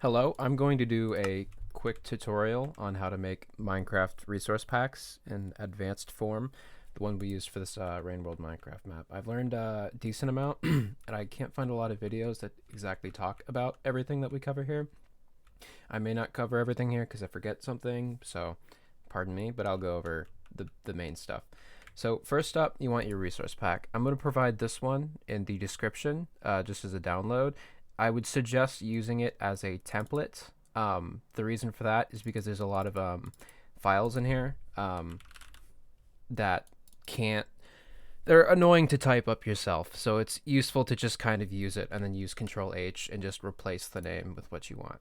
Hello, I'm going to do a quick tutorial on how to make Minecraft resource packs in advanced form, the one we used for this Rain World Minecraft map. I've learned a decent amount, and I can't find a lot of videos that exactly talk about everything that we cover here. I may not cover everything here because I forget something, so pardon me, but I'll go over the main stuff. So first up, you want your resource pack. I'm going to provide this one in the description just as a download. I would suggest using it as a template. The reason for that is because there's a lot of files in here that they're annoying to type up yourself. So it's useful to just kind of use it and then use Control H and just replace the name with what you want.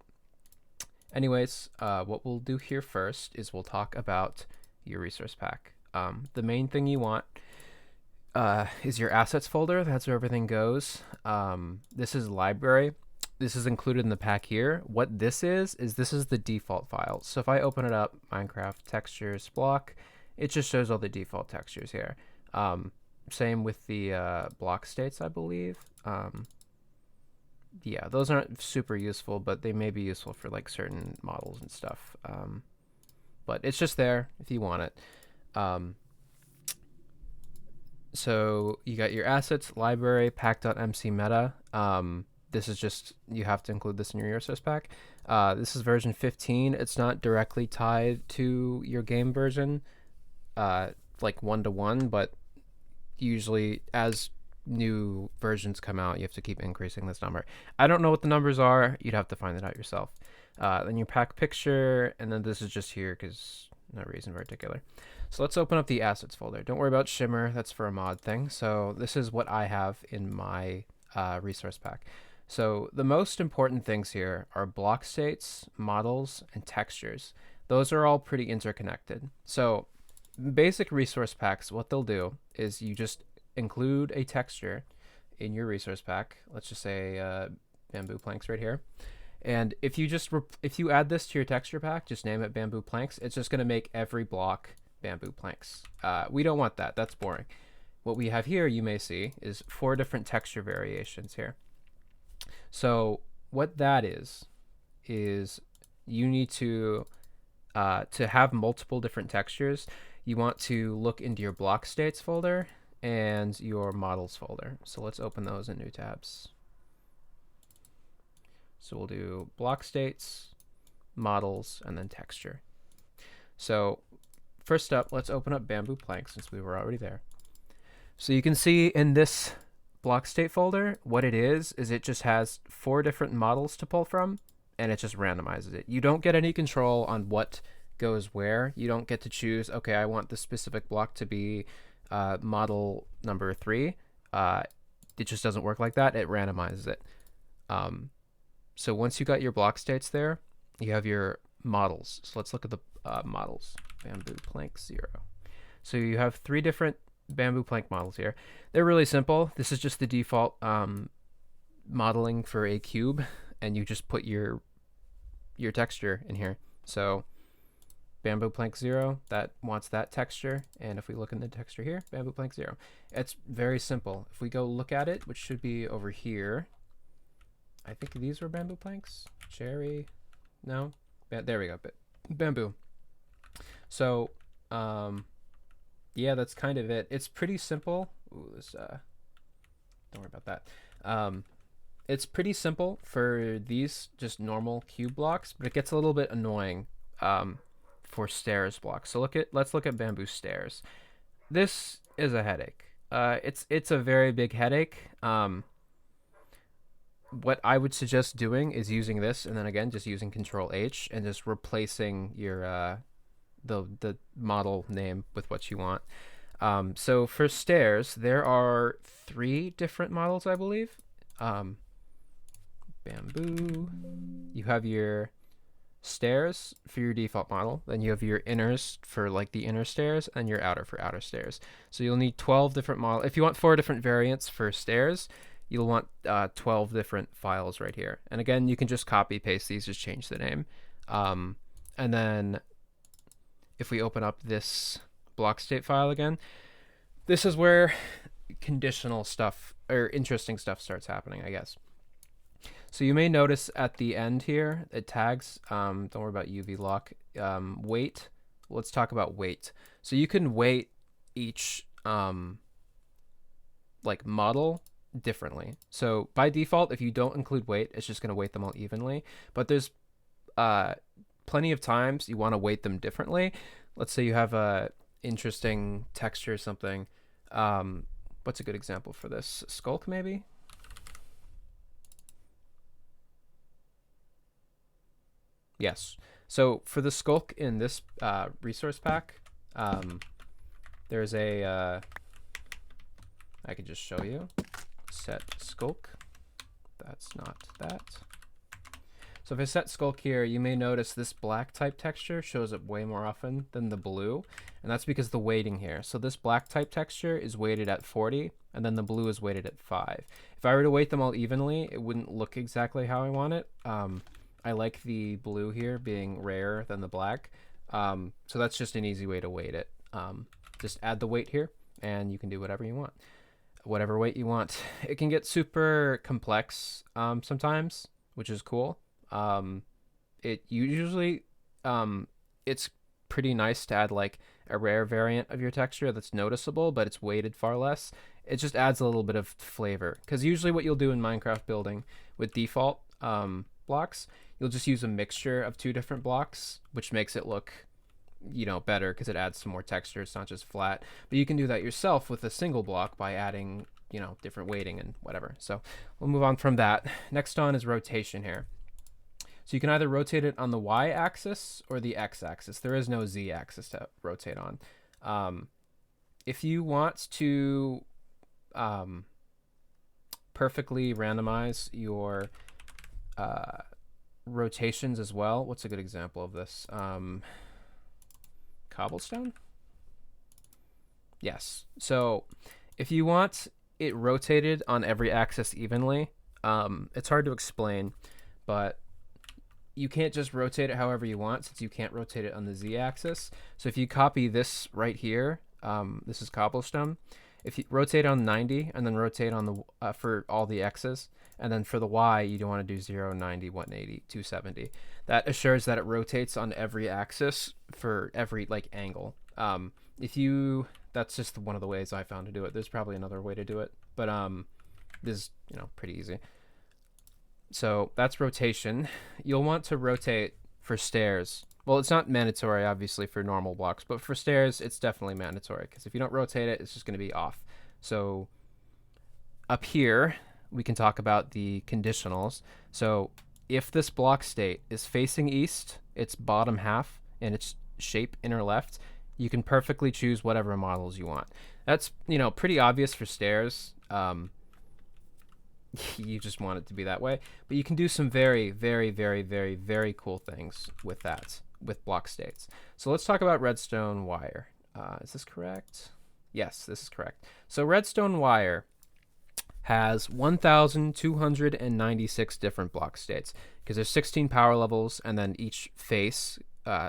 Anyways, what we'll do here first is we'll talk about your resource pack. The main thing you want is your assets folder. That's where everything goes. This is library. This is included in the pack here. What this is this is the default file. So if I open it up, Minecraft textures block, it just shows all the default textures here. Same with the block states, I believe. Yeah, those aren't super useful, but they may be useful for like certain models and stuff. But it's just there if you want it. So you got your assets, library, pack.mc meta. This is just, you have to include this in your resource pack. This is version 15. It's not directly tied to your game version, like 1-to-1, but usually as new versions come out, you have to keep increasing this number. I don't know what the numbers are. You'd have to find it out yourself. Then your pack picture, and then this is just here because no reason particular. So let's open up the assets folder. Don't worry about Shimmer. That's for a mod thing. So this is what I have in my resource pack. So the most important things here are block states, models, and textures. Those are all pretty interconnected. So basic resource packs, what they'll do is you just include a texture in your resource pack. Let's just say bamboo planks right here. And if you add this to your texture pack, just name it bamboo planks, it's just going to make every block bamboo planks. We don't want that. That's boring. What we have here, you may see, is 4 different texture variations here. So what that is you need to have multiple different textures. You want to look into your block states folder and your models folder. So let's open those in new tabs. So we'll do block states, models, and then texture. So first up, let's open up bamboo planks since we were already there. So you can see in this block state folder, what it is it just has 4 different models to pull from, and it just randomizes it. You don't get any control on what goes where. You don't get to choose, okay, I want this specific block to be model number 3. It just doesn't work like that. It randomizes it. So once you got your block states there, you have your models. So let's look at the models. Bamboo plank 0. So you have 3 different bamboo plank models here. They're really simple. This is just the default modeling for a cube, and you just put your texture in here. So bamboo plank 0, that wants that texture, and if we look in the texture here, bamboo plank 0. It's very simple. If we go look at it, which should be over here, I think these were bamboo planks. Cherry, no, there we go. Bamboo. So yeah, that's kind of it. It's pretty simple. Ooh, this don't worry about that. It's pretty simple for these just normal cube blocks, but it gets a little bit annoying for stairs blocks. So let's look at bamboo stairs. This is a headache. It's a very big headache. What I would suggest doing is using this, and then again just using Control H and just replacing your the model name with what you want. So for stairs, there are 3 different models, I believe. Bamboo. You have your stairs for your default model, then you have your inners for like the inner stairs, and your outer for outer stairs. So you'll need 12 different models. If you want 4 different variants for stairs, you'll want 12 different files right here. And again, you can just copy paste these, just change the name. And then if we open up this block state file again, this is where conditional stuff or interesting stuff starts happening, I guess. So you may notice at the end here, it tags, don't worry about UV lock, weight. Let's talk about weight. So you can weight each like model differently. So by default, if you don't include weight, it's just going to weight them all evenly. But there's plenty of times you want to weight them differently. Let's say you have a interesting texture or something. What's a good example for this? Skulk, maybe? Yes. So for the skulk in this resource pack, there's a, I could just show you, set skulk. That's not that. So if I set skulk here, you may notice this black type texture shows up way more often than the blue, and that's because the weighting here. So this black type texture is weighted at 40, and then the blue is weighted at 5. If I were to weight them all evenly, it wouldn't look exactly how I want it. I like the blue here being rarer than the black, so that's just an easy way to weight it. Just add the weight here, and you can do whatever you want. Whatever weight you want. It can get super complex sometimes, which is cool. It usually, it's pretty nice to add like a rare variant of your texture that's noticeable, but it's weighted far less. It just adds a little bit of flavor, because usually what you'll do in Minecraft building with default blocks, you'll just use a mixture of two different blocks, which makes it look, you know, better because it adds some more texture. It's not just flat. But you can do that yourself with a single block by adding, you know, different weighting and whatever. So we'll move on from that. Next on is rotation here. So you can either rotate it on the y-axis or the x-axis. There is no z-axis to rotate on. If you want to perfectly randomize your rotations as well, what's a good example of this? Cobblestone? Yes. So if you want it rotated on every axis evenly, it's hard to explain, but you can't just rotate it however you want, since you can't rotate it on the z-axis. So if you copy this right here, this is cobblestone. If you rotate on 90 and then rotate on the for all the x's, and then for the y, you don't want to do 0, 90, 180, 270. That assures that it rotates on every axis for every like angle. That's just one of the ways I found to do it. There's probably another way to do it, but this is, you know, pretty easy. So that's rotation. You'll want to rotate for stairs. Well, it's not mandatory, obviously, for normal blocks, but for stairs, it's definitely mandatory, because if you don't rotate it, it's just going to be off. So up here, we can talk about the conditionals. So if this block state is facing east, its bottom half, and its shape inner left, you can perfectly choose whatever models you want. That's, you know, pretty obvious for stairs. You just want it to be that way, but you can do some very, very, very, very, very cool things with that, with block states. So let's talk about redstone wire. Is this correct? Yes, this is correct. So redstone wire has 1,296 different block states, because there's 16 power levels, and then each face,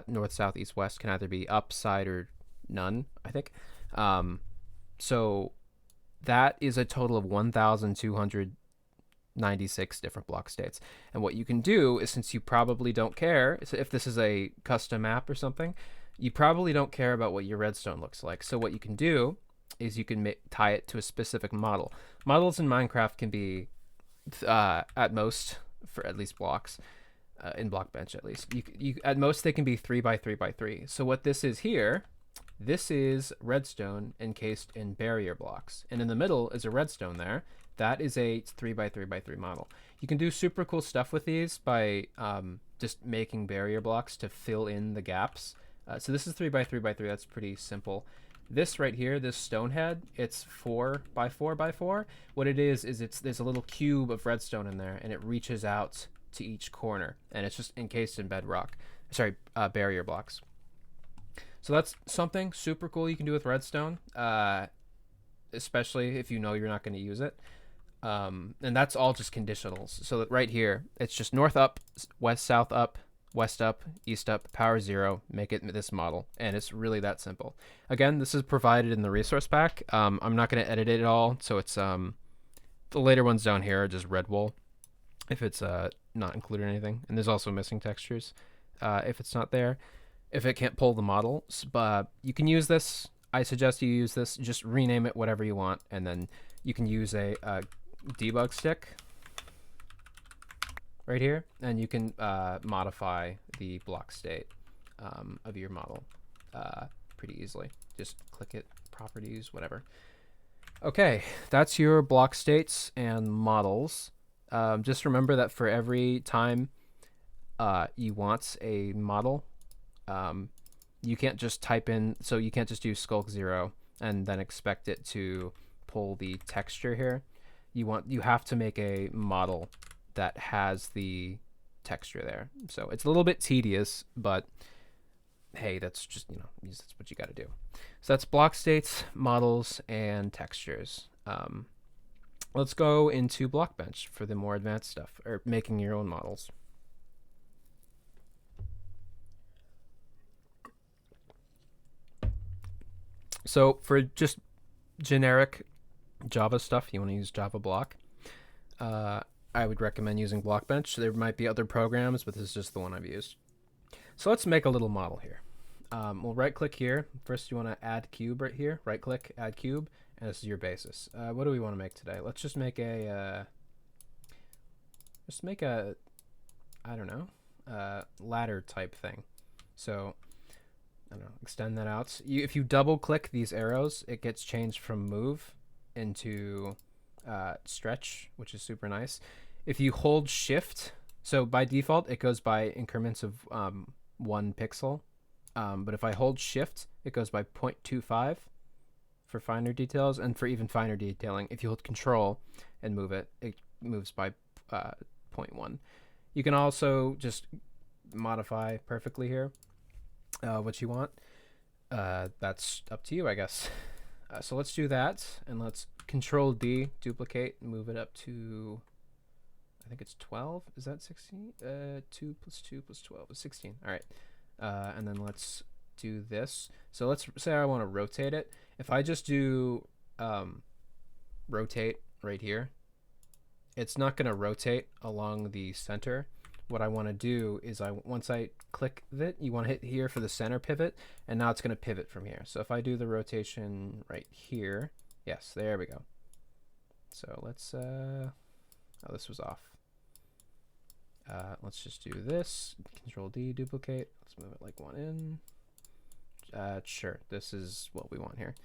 north, south, east, west, can either be up, side, or none, I think. So that is a total of 1,296 different block states. And what you can do is, since you probably don't care, if this is a custom map or something, you probably don't care about what your redstone looks like. So what you can do is you can tie it to a specific model. Models in Minecraft can be, at most, for at least blocks, in Blockbench at least, you at most they can be 3 by 3 by 3. So what this is here, this is redstone encased in barrier blocks, and in the middle is a redstone there. That is a 3 by 3 by 3 model. You can do super cool stuff with these by just making barrier blocks to fill in the gaps. So this is 3 by 3 by 3. That's pretty simple. This right here, this stone head, it's 4 by 4 by 4. What it is there's a little cube of redstone in there, and it reaches out to each corner, and it's just encased in bedrock. Sorry, barrier blocks. So that's something super cool you can do with redstone, especially if you know you're not going to use it. And that's all just conditionals. So that right here, it's just north up, west south up, west up, east up, power 0, make it this model. And it's really that simple. Again, this is provided in the resource pack. I'm not going to edit it at all. So it's the later ones down here are just red wool. if it's not included anything. And there's also missing textures if it's not there. If it can't pull the model, but you can use this. I suggest you use this. Just rename it whatever you want, and then you can use a debug stick right here, and you can modify the block state of your model pretty easily. Just click it, properties, whatever. Okay, that's your block states and models. Just remember that for every time you want a model, you can't just type in, so you can't just use skulk 0 and then expect it to pull the texture here. You have to make a model that has the texture there. So it's a little bit tedious, but hey, that's just, that's what you got to do. So that's block states, models, and textures. Let's go into Blockbench for the more advanced stuff, or making your own models. So for just generic Java stuff, you want to use Java Block. I would recommend using Blockbench. There might be other programs, but this is just the one I've used. So let's make a little model here. We'll right click here. First, you want to add cube right here. Right click, add cube, and this is your basis. What do we want to make today? Let's just make a, I don't know, ladder type thing. So I don't know, extend that out. If you double click these arrows, it gets changed from move into stretch, which is super nice. If you hold shift, so by default it goes by increments of 1 pixel, but if I hold shift, it goes by 0.25 for finer details, and for even finer detailing, if you hold control and move it, it moves by 0.1. You can also just modify perfectly here what you want. That's up to you, I guess. So let's do that, and let's Control D, duplicate, move it up to, I think it's 12. Is that 16? 2 plus 2 plus 12 is 16. All right. And then let's do this. So let's say I want to rotate it. If I just do rotate right here, it's not going to rotate along the center. What I want to do is once I click it, you want to hit here for the center pivot, and now it's going to pivot from here. So if I do the rotation right here, yes, there we go. So let's, oh, this was off. Let's just do this, Control D, duplicate. Let's move it like 1 in. Sure, this is what we want here.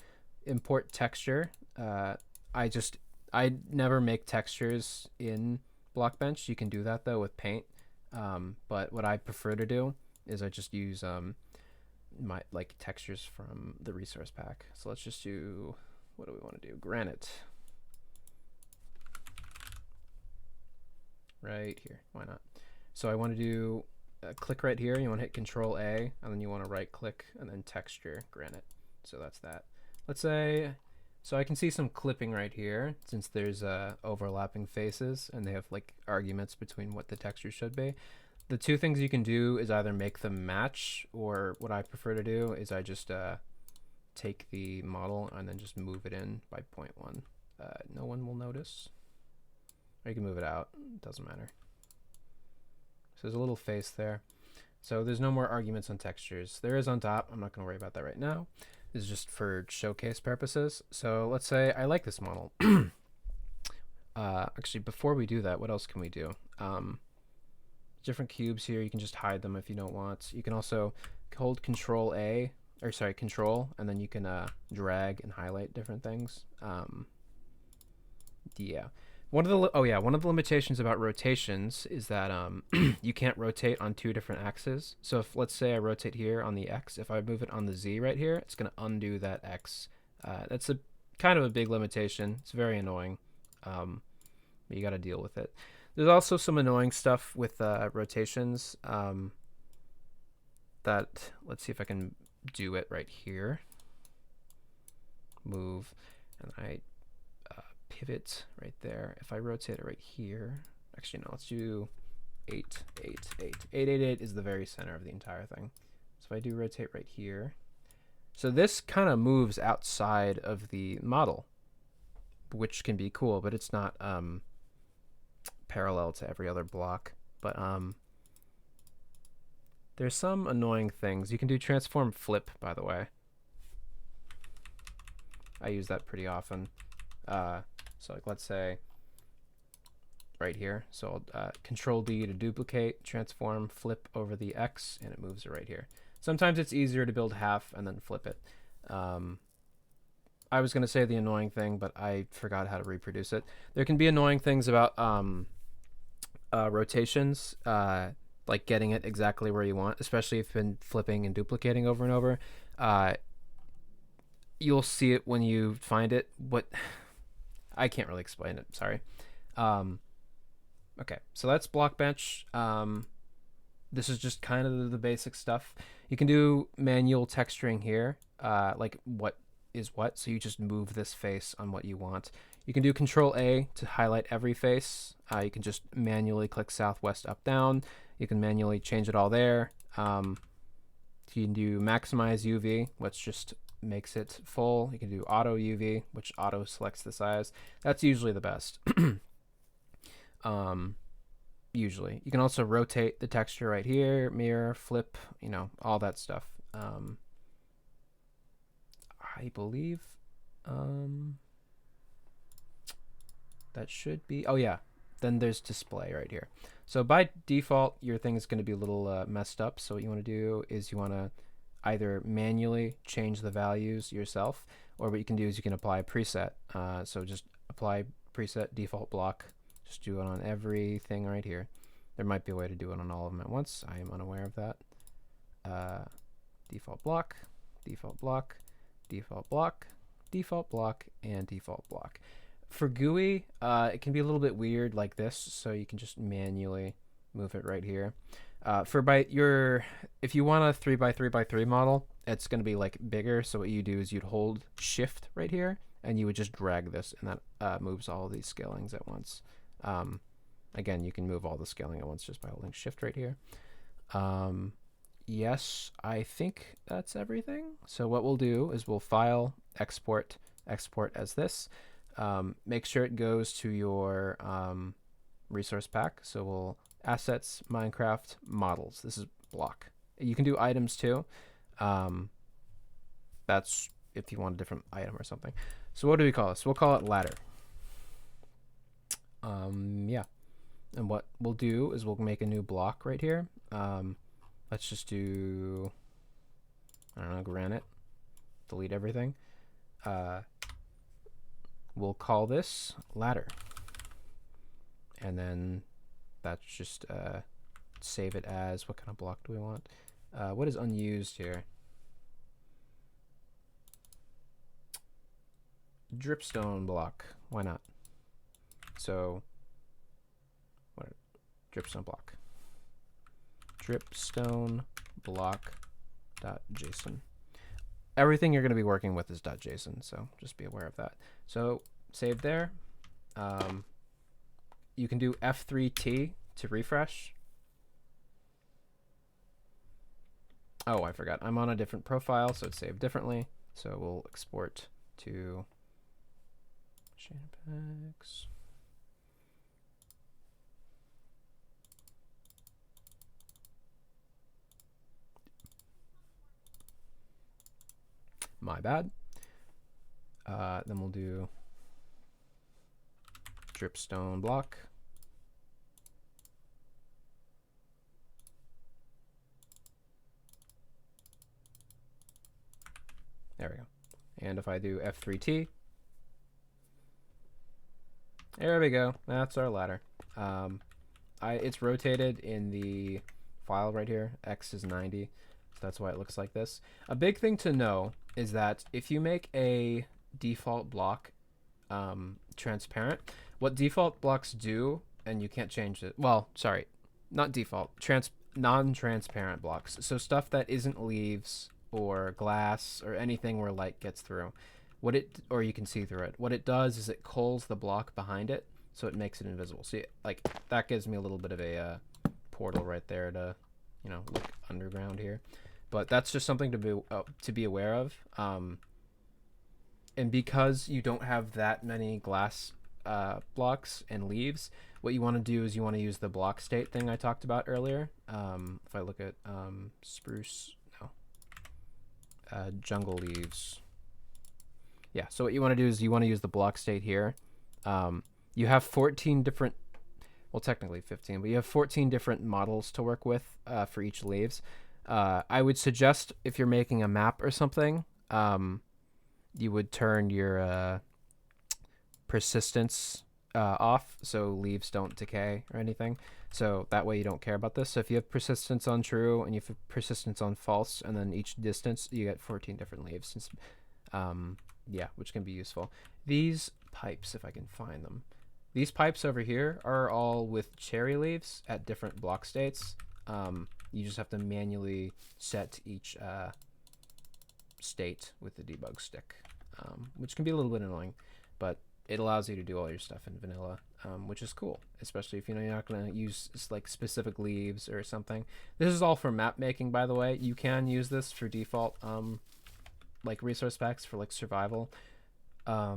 Import texture. I never make textures in Blockbench. You can do that though with Paint. But what I prefer to do is I just use my textures from the resource pack. So let's just do, what do we want to do? Granite. Right here, why not? So I want to do click right here. You want to hit Control A, and then you want to right click and then texture granite. So that's that. Let's say, so I can see some clipping right here since there's overlapping faces and they have like arguments between what the texture should be. The two things you can do is either make them match, or what I prefer to do is I just take the model and then just move it in by 0.1. No one will notice. Or you can move it out, it doesn't matter. So there's a little face there. So there's no more arguments on textures. There is on top, I'm not gonna worry about that right now. This is just for showcase purposes. So let's say I like this model. Actually, before we do that, what else can we do? Different cubes here, you can just hide them if you don't want. You can also hold Control A, or sorry, Control, and then you can drag and highlight different things. Yeah. One of the limitations about rotations is that you can't rotate on 2 different axes. So if, let's say I rotate here on the X, if I move it on the Z right here, it's going to undo that X. That's a kind of a big limitation. It's very annoying, but you got to deal with it. There's also some annoying stuff with rotations that, let's see if I can do it right here. Move, and I pivot right there. If I rotate it right here, actually no, let's do 8, 8, 8. 8, 8, 8 is the very center of the entire thing. So if I do rotate right here, so this kind of moves outside of the model, which can be cool, but it's not parallel to every other block. But there's some annoying things. You can do transform flip, by the way. I use that pretty often. So like, let's say right here. So I'll Control D to duplicate, transform, flip over the X, and it moves it right here. Sometimes it's easier to build half and then flip it. I was going to say the annoying thing, but I forgot how to reproduce it. There can be annoying things about rotations, like getting it exactly where you want, especially if you've been flipping and duplicating over and over. You'll see it when you find it. What I can't really explain it. Sorry. Okay, so that's Blockbench. This is just kind of the basic stuff. You can do manual texturing here, like what is what. So you just move this face on what you want. You can do Control A to highlight every face. You can just manually click southwest, up, down. You can manually change it all there. You can do maximize UV, which just makes it full. You can do auto UV, which auto selects the size. That's usually the best. Usually you can also rotate the texture right here, mirror, flip, you know, all that stuff. I believe that should be, oh yeah, then there's display right here. So by default your thing is going to be a little messed up, so what you want to do is you want to either manually change the values yourself, or what you can do is you can apply a preset. So just apply preset default block. Just do it on everything right here. There might be a way to do it on all of them at once. I am unaware of that. Default block, default block, default block, default block, and default block. For GUI, it can be a little bit weird like this, so you can just manually move it right here. If you want a 3x3x3 model, it's going to be like bigger. So what you do is you'd hold Shift right here, and you would just drag this, and that moves all of these scalings at once. Again, you can move all the scaling at once just by holding Shift right here. Yes, I think that's everything. So what we'll do is we'll file, export as this. Make sure it goes to your resource pack. So we'll assets, Minecraft, models. This is block. You can do items too. That's if you want a different item or something. So what do we call this? We'll call it ladder. Yeah. And what we'll do is we'll make a new block right here. Let's just do, I don't know, granite. Delete everything. We'll call this ladder. And then that's just save it as, what kind of block do we want? What is unused here? Dripstone block. Why not? So what? Dripstone block. Dripstone block .json. Everything you're going to be working with is .json, so just be aware of that. So save there. You can do F3T to refresh. Oh, I forgot. I'm on a different profile, so it's saved differently. So we'll export to Chainpacks. My bad. Then we'll do dripstone block. There we go. And if I do F3T, there we go. That's our ladder. It's rotated in the file right here. X is 90. So that's why it looks like this. A big thing to know is that if you make a default block transparent, what default blocks do, and you can't change it. Well, sorry, not default, non-transparent blocks. So stuff that isn't leaves or glass or anything where light gets through. Or you can see through it. What it does is it culls the block behind it, so it makes it invisible. See, like that gives me a little bit of a portal right there to, you know, look underground here. But that's just something to be aware of. And because you don't have that many glass blocks and leaves, what you want to do is you want to use the block state thing I talked about earlier. If I look at spruce, no, jungle leaves. Yeah, so what you want to do is you want to use the block state here. You have 14 different, well, technically 15, but you have 14 different models to work with for each leaves. I would suggest if you're making a map or something, you would turn your persistence off so leaves don't decay or anything. So that way you don't care about this. So if you have persistence on true and you have persistence on false, and then each distance, you get 14 different leaves. Yeah, which can be useful. These pipes, if I can find them. These pipes over here are all with cherry leaves at different block states. You just have to manually set each state with the debug stick, which can be a little bit annoying, but it allows you to do all your stuff in vanilla, which is cool, especially if you know you're not going to use like specific leaves or something. This is all for map making, by the way. You can use this for default like resource packs for like survival, at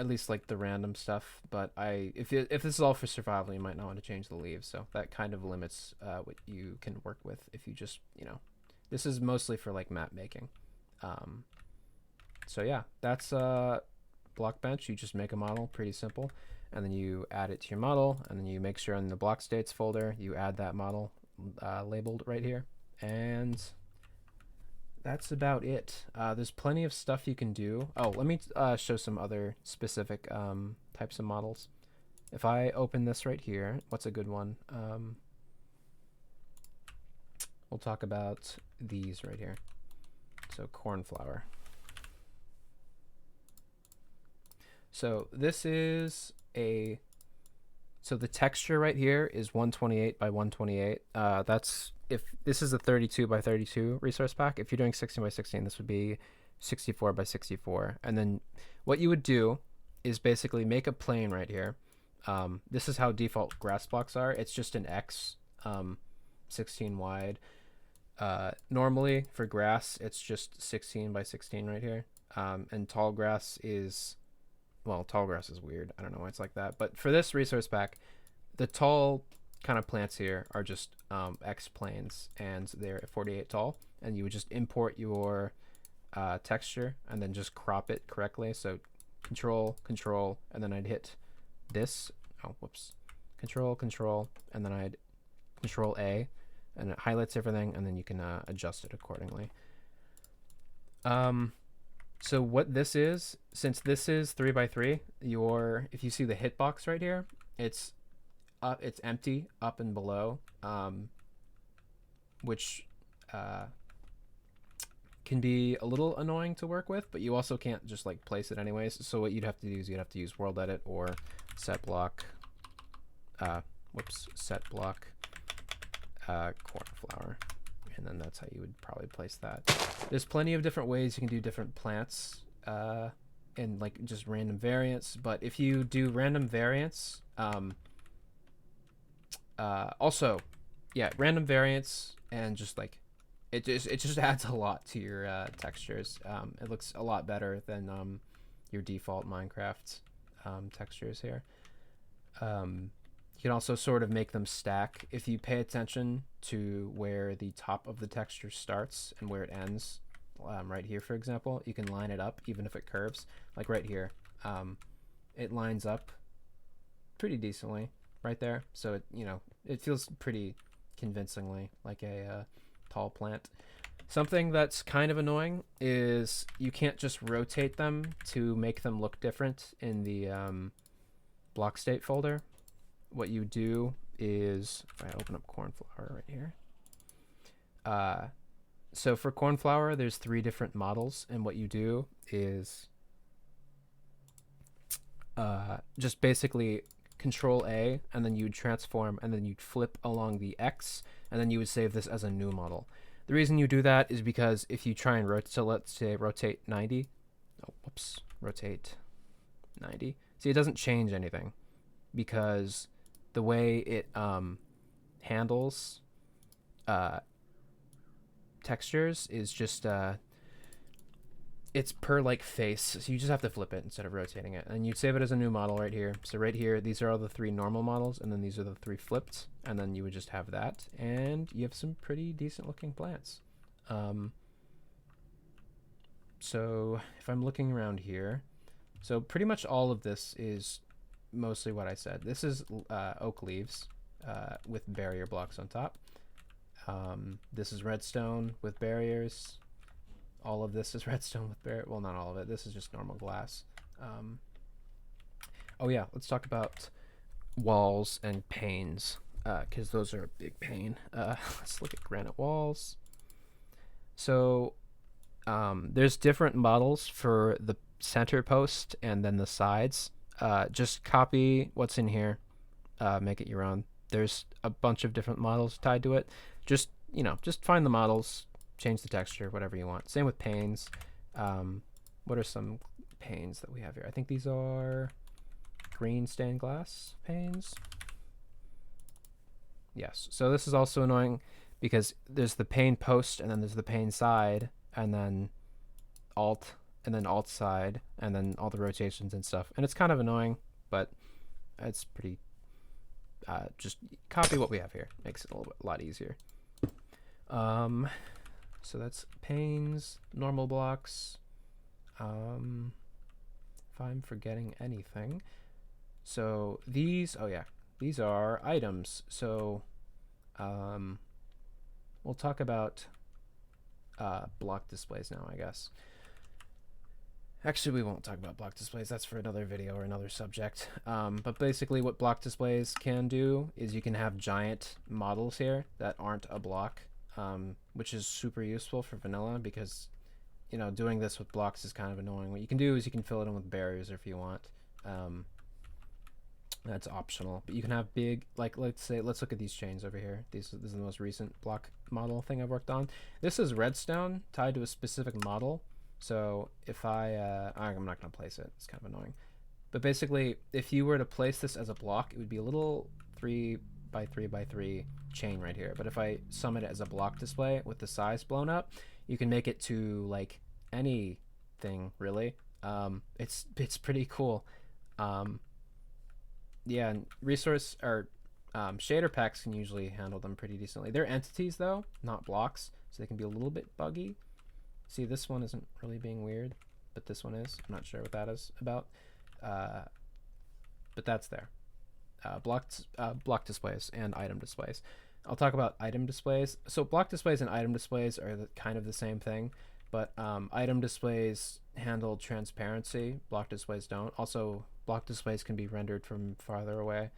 least like the random stuff. But if this is all for survival, you might not want to change the leaves, so that kind of limits what you can work with if you just, you know, this is mostly for like map making. So yeah, that's block bench. You just make a model, pretty simple, and then you add it to your model, and then you make sure in the block states folder you add that model labeled right here, and that's about it. There's plenty of stuff you can do. Oh, let me show some other specific types of models. If I open this right here, what's a good one? We'll talk about these right here. So cornflower. So this is so the texture right here is 128 by 128. That's if this is a 32 by 32 resource pack. If you're doing 16 by 16, this would be 64 by 64. And then what you would do is basically make a plane right here. This is how default grass blocks are. It's just an X, 16 wide. Normally for grass, it's just 16 by 16 right here. And tall grass is, well, tall grass is weird. I don't know why it's like that. But for this resource pack, the tall kind of plants here are just X planes, and they're 48 tall. And you would just import your texture and then just crop it correctly. So control, control, and then I'd hit this. Oh, whoops. Control, control, and then I'd control A, and it highlights everything, and then you can adjust it accordingly. So what this is, since this is 3x3, if you see the hitbox right here, it's empty up and below, which can be a little annoying to work with, but you also can't just like place it anyways. So what you'd have to do is you'd have to use world edit or set block, set block cornflower. And then that's how you would probably place that. There's plenty of different ways you can do different plants and like just random variants. But if you do random variants, also, yeah, random variants, and just like it just adds a lot to your textures. It looks a lot better than your default Minecraft textures here. You can also sort of make them stack. If you pay attention to where the top of the texture starts and where it ends, right here, for example, you can line it up even if it curves. Like right here, it lines up pretty decently right there. So it, you know, it feels pretty convincingly like a tall plant. Something that's kind of annoying is you can't just rotate them to make them look different in the block state folder. What you do is, if I open up cornflower right here, so for cornflower there's 3 different models, and what you do is just basically control A, and then you'd transform, and then you'd flip along the X, and then you would save this as a new model. The reason you do that is because if you try and rotate, so let's say rotate 90, rotate 90, see, it doesn't change anything because the way it handles textures is just it's per like face, so you just have to flip it instead of rotating it, and you'd save it as a new model right here. So right here, these are all the 3 normal models, and then these are the 3 flipped, and then you would just have that, and you have some pretty decent looking plants. So if I'm looking around here, so pretty much all of this is mostly what I said. This is oak leaves with barrier blocks on top. This is redstone with barriers. All of this is redstone with barrier. Well, not all of it. This is just normal glass. Oh yeah, let's talk about walls and panes, because those are a big pain. Let's look at granite walls. So there's different models for the center post and then the sides. Just copy what's in here, make it your own. There's a bunch of different models tied to it. Just find the models, change the texture, whatever you want. Same with panes. What are some panes that we have here? I think these are green stained glass panes. Yes. So this is also annoying because there's the pane post and then there's the pane side and then alt and then alt side and then all the rotations and stuff. And it's kind of annoying, but it's pretty, just copy what we have here. Makes it a lot easier. So that's panes, normal blocks. If I'm forgetting anything. So these, oh yeah, these are items. So we'll talk about block displays now, I guess. Actually, we won't talk about block displays. That's for another video or another subject. But basically what block displays can do is you can have giant models here that aren't a block, which is super useful for vanilla because, doing this with blocks is kind of annoying. What you can do is you can fill it in with barriers if you want. That's optional, but you can have big, like, let's look at these chains over here. This is the most recent block model thing I've worked on. This is redstone tied to a specific model. So if I'm not going to place it. It's kind of annoying. But basically, if you were to place this as a block, it would be a little 3 by 3 by 3 chain right here. But if I sum it as a block display with the size blown up, you can make it to like anything really. It's pretty cool. Yeah, and resource or shader packs can usually handle them pretty decently. They're entities though, not blocks, so they can be a little bit buggy. See, this one isn't really being weird, but this one is. I'm not sure what that is about, but that's there. Block displays and item displays. I'll talk about item displays. So block displays and item displays are kind of the same thing, but item displays handle transparency. Block displays don't. Also, block displays can be rendered from farther away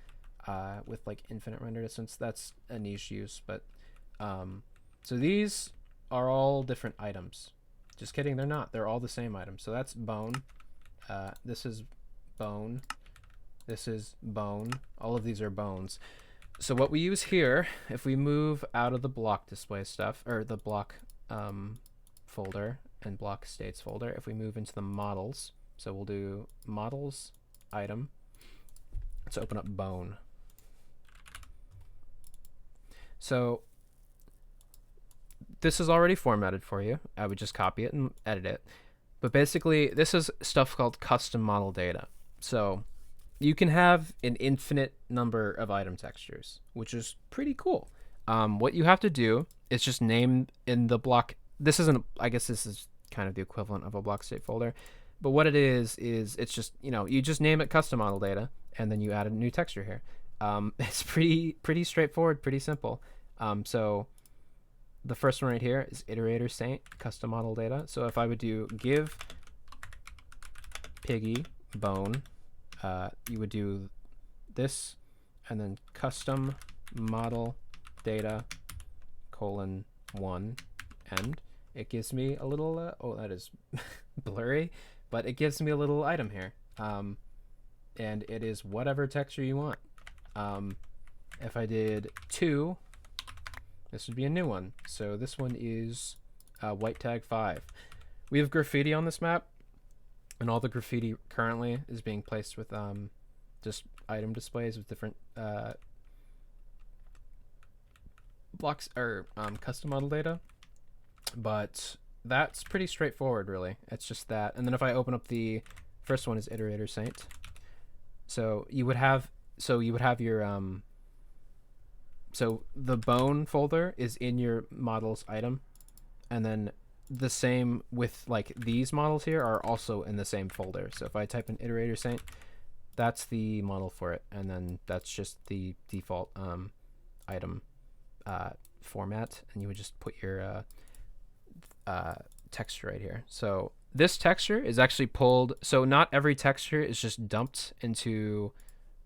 with like infinite render distance. That's a niche use, but so these are all different items. Just kidding, they're not. They're all the same item. So that's bone. This is bone. This is bone. All of these are bones. So what we use here, if we move out of the block display stuff, or the block folder and block states folder, if we move into the models, so we'll do models, item. Let's open up bone. So this is already formatted for you. I would just copy it and edit it. But basically, this is stuff called custom model data. So you can have an infinite number of item textures, which is pretty cool. What you have to do is just name in the block. This isn't, I guess this is kind of the equivalent of a block state folder. But what it is it's just, you just name it custom model data, and then you add a new texture here. It's pretty straightforward, pretty simple. So the first one right here is iterator saint custom model data. So if I would do give piggy bone, you would do this and then custom model data : 1 end. It gives me a little oh, that is blurry, but it gives me a little item here, and it is whatever texture you want. If I did 2, this would be a new one. So this one is white tag 5. We have graffiti on this map, and all the graffiti currently is being placed with just item displays with different blocks or custom model data. But that's pretty straightforward, really. It's just that. And then if I open up the first one is iterator saint. So you would have your so the bone folder is in your models item, and then the same with like these models here are also in the same folder. So if I type in iterator saint, that's the model for it, and then that's just the default item format, and you would just put your texture right here. So this texture is actually pulled, so not every texture is just dumped into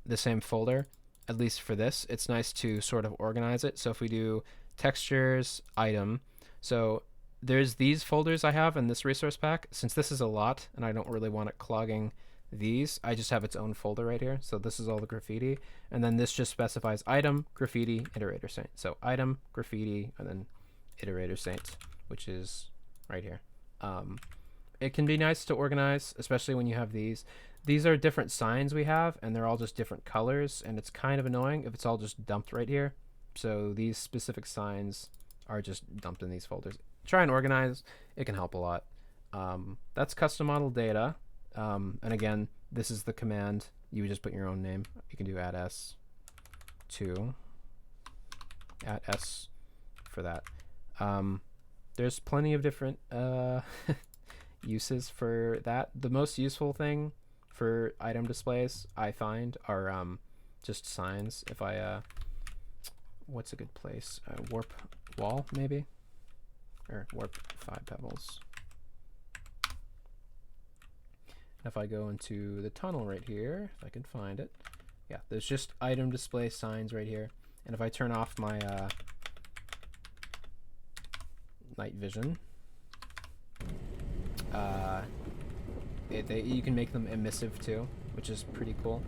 the same folder. At least for this, it's nice to sort of organize it. So if we do textures, item, so there's these folders I have in this resource pack. Since this is a lot and I don't really want it clogging these, I just have its own folder right here. So this is all the graffiti, and then this just specifies item, graffiti, iterator saint. So item, graffiti, and then iterator saint, which is right here. It can be nice to organize, especially when you have these. These are different signs we have, and they're all just different colors, and it's kind of annoying if it's all just dumped right here. So these specific signs are just dumped in these folders. Try and organize. It can help a lot. That's custom model data. And again, this is the command. You would just put your own name. You can do add s to add s for that. There's plenty of different uses for that. The most useful thing for item displays I find are just signs. If I what's a good place? Warp wall maybe, or warp 5 pebbles. If I go into the tunnel right here, if I can find it, yeah, there's just item display signs right here. And if I turn off my night vision, you can make them emissive too, which is pretty cool.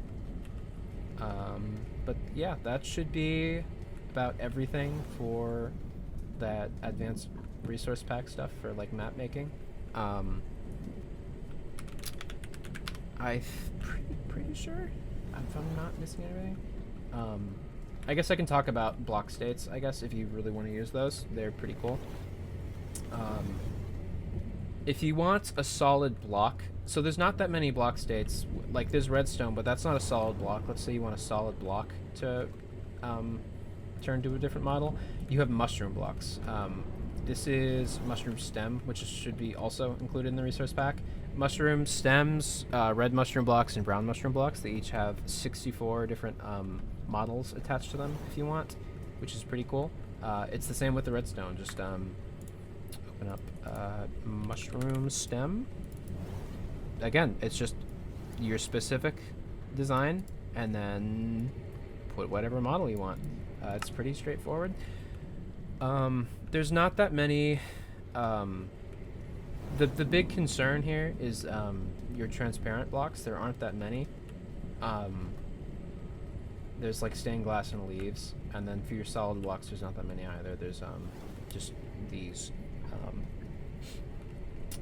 But yeah, that should be about everything for that advanced resource pack stuff for like map making. I'm pretty sure if I'm not missing anything. I guess I can talk about block states, I guess, if you really want to use those. They're pretty cool. If you want a solid block, so there's not that many block states. Like there's redstone, but that's not a solid block. Let's say you want a solid block to turn to a different model. You have mushroom blocks. This is mushroom stem, which should be also included in the resource pack. Mushroom stems, red mushroom blocks and brown mushroom blocks. They each have 64 different models attached to them if you want, which is pretty cool. It's the same with the redstone. Just open up mushroom stem. Again, it's just your specific design and then put whatever model you want. It's pretty straightforward. There's not that many. The big concern here is your transparent blocks. There aren't that many. There's like stained glass and leaves, and then for your solid blocks, there's not that many either. There's just these.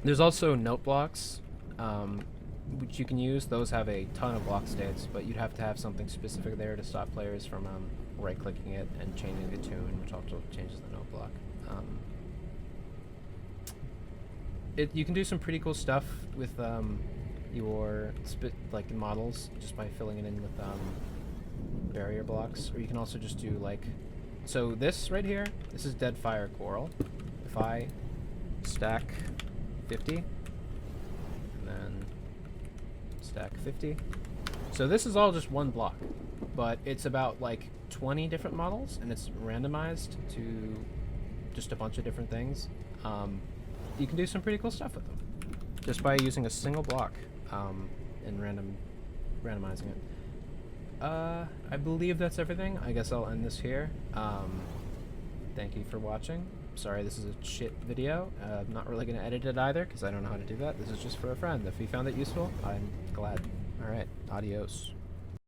There's also note blocks, which you can use. Those have a ton of block states, but you'd have to have something specific there to stop players from right-clicking it and changing the tune, which also changes the note block. You can do some pretty cool stuff with your like models just by filling it in with barrier blocks, or you can also just do like, so this right here, this is dead fire coral. If I stack 50 and then stack 50, so this is all just one block, but it's about like 20 different models, and it's randomized to just a bunch of different things. You can do some pretty cool stuff with them just by using a single block and randomizing it. I believe that's everything. I guess I'll end this here. Thank you for watching. Sorry this is a shit video. I'm not really going to edit it either because I don't know how to do that. This is just for a friend. If you found it useful, I'm glad. Alright, adios.